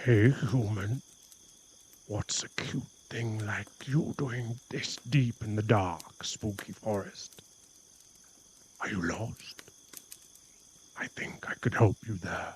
Hey, human. What's a cute thing like you doing this deep in the dark, spooky forest? Are you lost? I think I could help you there.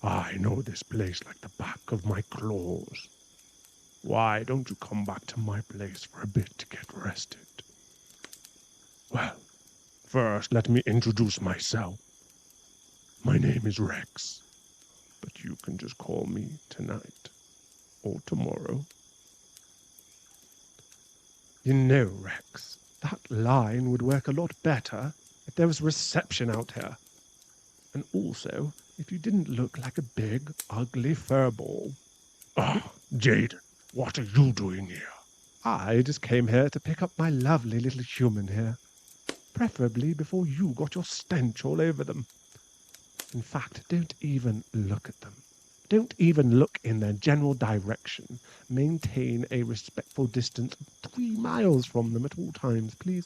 I know this place like the back of my claws. Why don't you come back to my place for a bit to get rested? Well, first let me introduce myself. My name is Rex, but you can just call me tonight or tomorrow. You know, Rex, that line would work a lot better if there was reception out here. And also, if you didn't look like a big, ugly furball. Ah, Jade, what are you doing here? I just came here to pick up my lovely little human here. Preferably before you got your stench all over them. In fact, don't even look at them. Don't even look in their general direction. Maintain a respectful distance 3 miles from them at all times, please.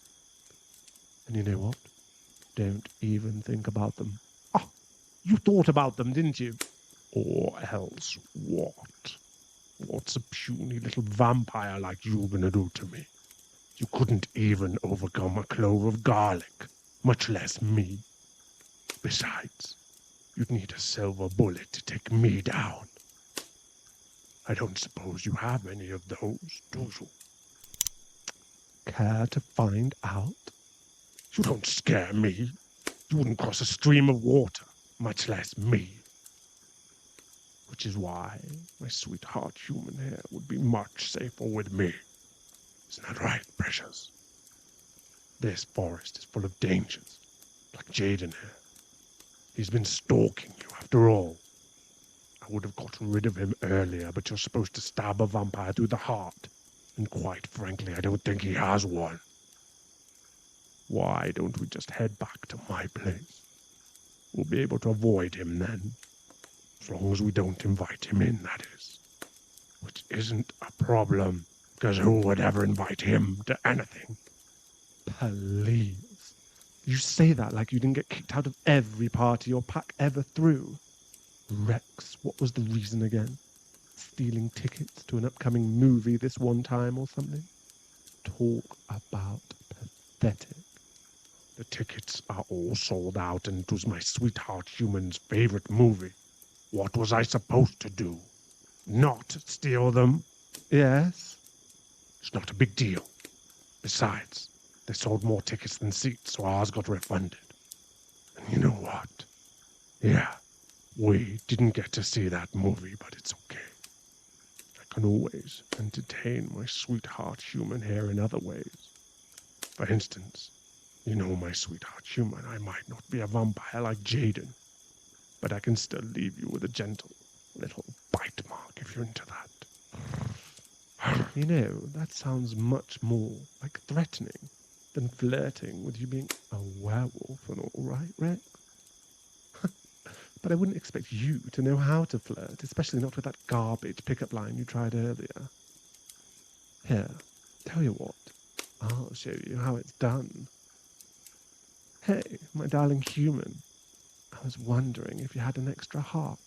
And you know what? Don't even think about them. Ah, you thought about them, didn't you? Or else what? What's a puny little vampire like you gonna do to me? You couldn't even overcome a clove of garlic, much less me. Besides, you'd need a silver bullet to take me down. I don't suppose you have any of those, do you? Care to find out? You don't scare me. You wouldn't cross a stream of water, much less me. Which is why my sweetheart human here would be much safer with me. Isn't that right, precious? This forest is full of dangers, like Jaden here. He's been stalking you after all. I would have gotten rid of him earlier, but you're supposed to stab a vampire through the heart. And quite frankly, I don't think he has one. Why don't we just head back to my place? We'll be able to avoid him then. As long as we don't invite him in, that is. Which isn't a problem, because who would ever invite him to anything? Please. You say that like you didn't get kicked out of every party your pack ever threw. Rex, what was the reason again? Stealing tickets to an upcoming movie this one time or something? Talk about pathetic. The tickets are all sold out, and it was my sweetheart human's favorite movie. What was I supposed to do? Not steal them? Yes? It's not a big deal. Besides, they sold more tickets than seats, so ours got refunded. And you know what? Yeah, we didn't get to see that movie, but it's okay. I can always entertain my sweetheart human here in other ways. For instance, you know my sweetheart human, I might not be a vampire like Jaden, but I can still leave you with a gentle little bite mark if you're into that. You know, that sounds much more like threatening than flirting with you being a werewolf and all, right, Rex? But I wouldn't expect you to know how to flirt, especially not with that garbage pickup line you tried earlier. Here, tell you what, I'll show you how it's done. Hey, my darling human, I was wondering if you had an extra heart.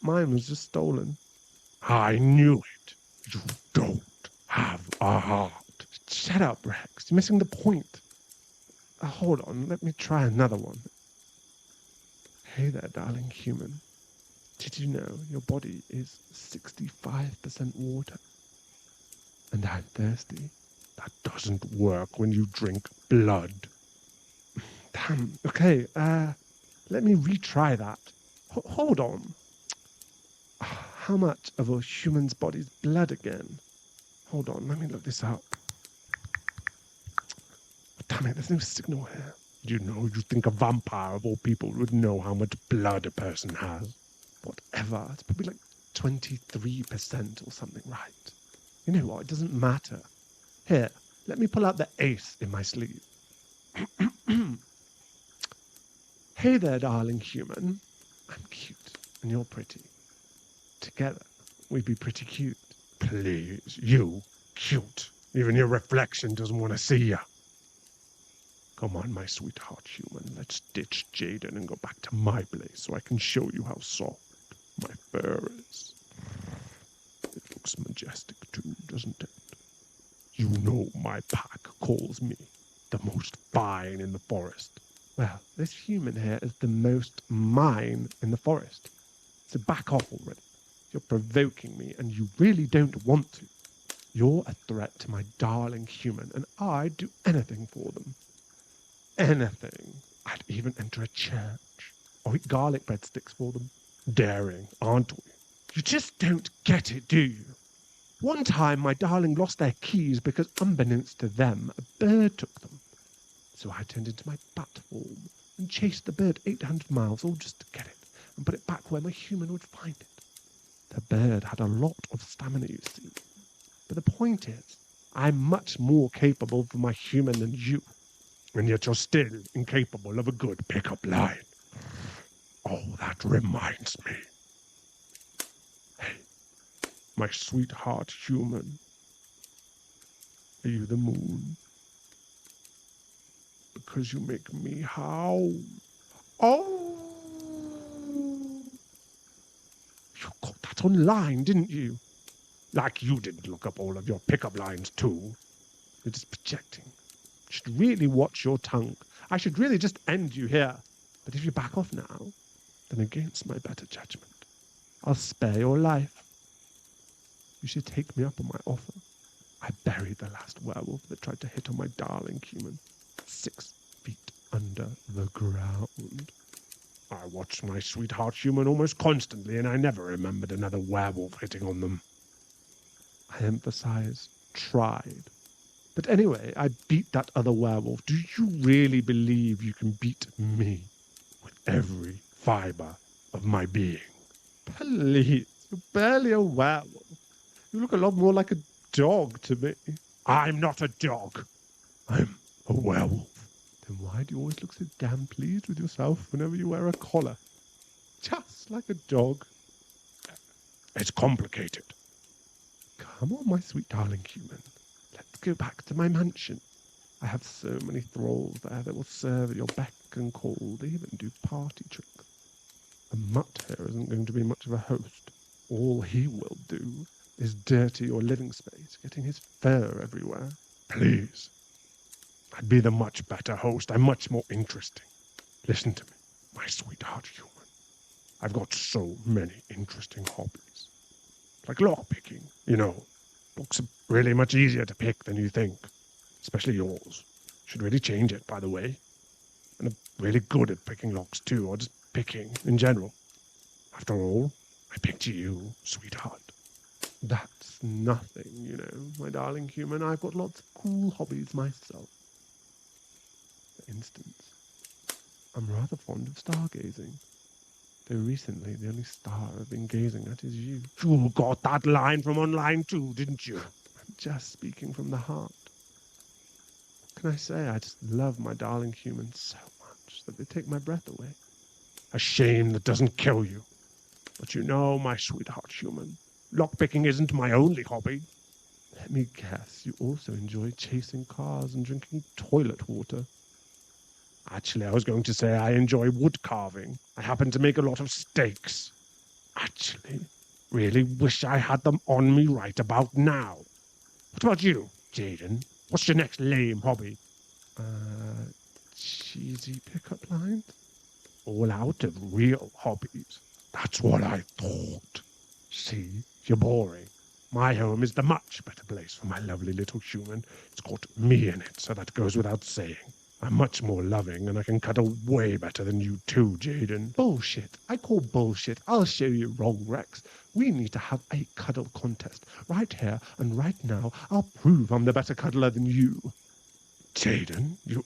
Mine was just stolen. I knew it. You don't have a heart. Shut up, Rex. You're missing the point. Hold on, let me try another one. Hey there, darling human. Did you know your body is 65% water? And I'm thirsty. That doesn't work when you drink blood. Damn, okay, let me retry that. Hold on. How much of a human's body's blood again? Hold on, let me look this up. Damn it, there's no signal here. You think a vampire of all people would know how much blood a person has. Whatever, it's probably like 23% or something, right? You know what, it doesn't matter. Here, let me pull out the ace in my sleeve. Hey there, darling human. I'm cute, and you're pretty. Together, we'd be pretty cute. Please, you, cute. Even your reflection doesn't want to see ya. Come on, my sweetheart human, let's ditch Jaden and go back to my place so I can show you how soft my fur is. It looks majestic too, doesn't it? You know my pack calls me the most fine in the forest. Well, this human here is the most mine in the forest. So back off already. You're provoking me, and you really don't want to. You're a threat to my darling human, and I'd do anything for them. Anything. I'd even enter a church or eat garlic breadsticks for them. Daring, aren't we? You just don't get it, do you? One time, my darling lost their keys because, unbeknownst to them, a bird took them. So I turned into my bat form and chased the bird 800 miles, all just to get it and put it back where my human would find it. The bird had a lot of stamina, you see. But the point is, I'm much more capable for my human than you. And yet you're still incapable of a good pickup line. Oh, that reminds me. Hey, my sweetheart human. Are you the moon? Because you make me howl. Oh! You got that online, didn't you? Like you didn't look up all of your pickup lines too. You're just projecting. You should really watch your tongue. I should really just end you here. But if you back off now, then against my better judgment, I'll spare your life. You should take me up on my offer. I buried the last werewolf that tried to hit on my darling human, 6 feet under the ground. I watched my sweetheart human almost constantly, and I never remembered another werewolf hitting on them. I emphasize, tried. But anyway, I beat that other werewolf. Do you really believe you can beat me with every fiber of my being? Please, you're barely a werewolf. You look a lot more like a dog to me. I'm not a dog. I'm a werewolf. Then why do you always look so damn pleased with yourself whenever you wear a collar? Just like a dog. It's complicated. Come on, my sweet darling human. Let's go back to my mansion. I have so many thralls there that will serve at your beck and call. They even do party tricks. A mutt here isn't going to be much of a host. All he will do is dirty your living space, getting his fur everywhere. Please. I'd be the much better host. I'm much more interesting. Listen to me, my sweetheart human. I've got so many interesting hobbies. Like lockpicking, you know. Locks are really much easier to pick than you think. Especially yours. Should really change it, by the way. And I'm really good at picking locks too, or just picking in general. After all, I picked you, sweetheart. That's nothing, you know, my darling human. I've got lots of cool hobbies myself. For instance, I'm rather fond of stargazing. Though recently, the only star I've been gazing at is you. You got that line from online too, didn't you? I'm just speaking from the heart. What can I say? I just love my darling humans so much that they take my breath away. A shame that doesn't kill you. But you know, my sweetheart human, lockpicking isn't my only hobby. Let me guess, you also enjoy chasing cars and drinking toilet water. Actually, I was going to say I enjoy wood carving. I happen to make a lot of steaks. Actually, really wish I had them on me right about now. What about you, Jaden? What's your next lame hobby? Cheesy pickup lines? All out of real hobbies. That's what I thought. See, you're boring. My home is the much better place for my lovely little human. It's got me in it, so that goes without saying. I'm much more loving, and I can cuddle way better than you too, Jaden. Bullshit. I call bullshit. I'll show you wrong, Rex. We need to have a cuddle contest. Right here and right now, I'll prove I'm the better cuddler than you. Jaden, you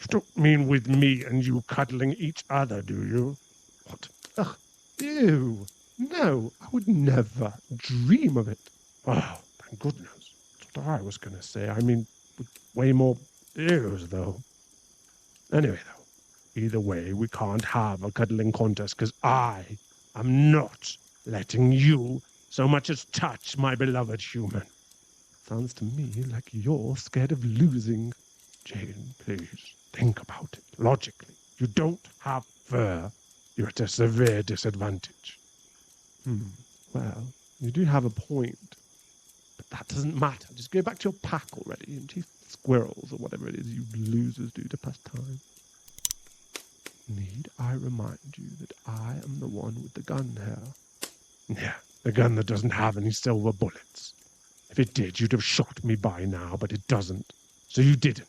don't mean with me and you cuddling each other, do you? What? Ugh. Ew. No, I would never dream of it. Oh, thank goodness. That's what I was going to say. I mean, with way more ews, though. Anyway, though, either way, we can't have a cuddling contest because I am not letting you so much as touch my beloved human. Sounds to me like you're scared of losing. Jane, please, think about it logically. You don't have fur. You're at a severe disadvantage. Hmm. Well, you do have a point, but that doesn't matter. Just go back to your pack already and chase squirrels or whatever it is you losers do to pass time. Need I remind you that I am the one with the gun here? Yeah, the gun that doesn't have any silver bullets. If it did, you'd have shot me by now, but it doesn't. So you didn't.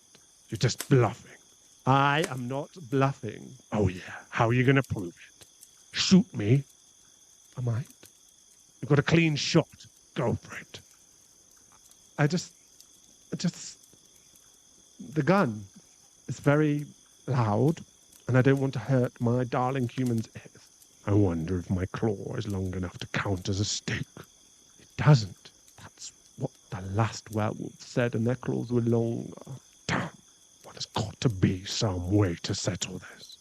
You're just bluffing. I am not bluffing. Oh, yeah. How are you going to prove it? Shoot me? I might. You've got a clean shot. Go for it. I just, the gun is very loud, and I don't want to hurt my darling human's ears. I wonder if my claw is long enough to count as a stick. It doesn't. That's what the last werewolf said, and their claws were longer. Damn. Well, there's got to be some way to settle this.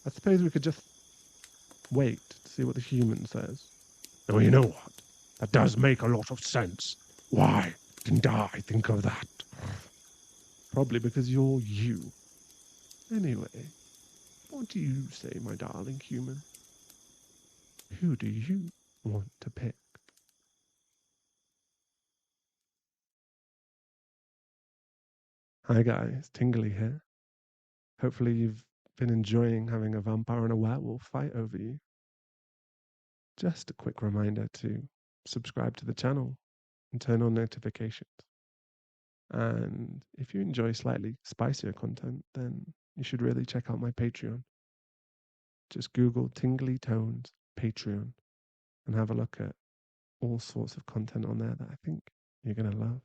I suppose we could just wait to see what the human says. Oh, you know what? That does make a lot of sense. Why didn't I think of that? Probably because you're you. Anyway, what do you say, my darling human? Who do you want to pick? Hi guys, Tingly here. Hopefully you've been enjoying having a vampire and a werewolf fight over you. Just a quick reminder to subscribe to the channel and turn on notifications. And if you enjoy slightly spicier content, then you should really check out my Patreon. Just Google Tingly Tones Patreon and have a look at all sorts of content on there that I think you're going to love.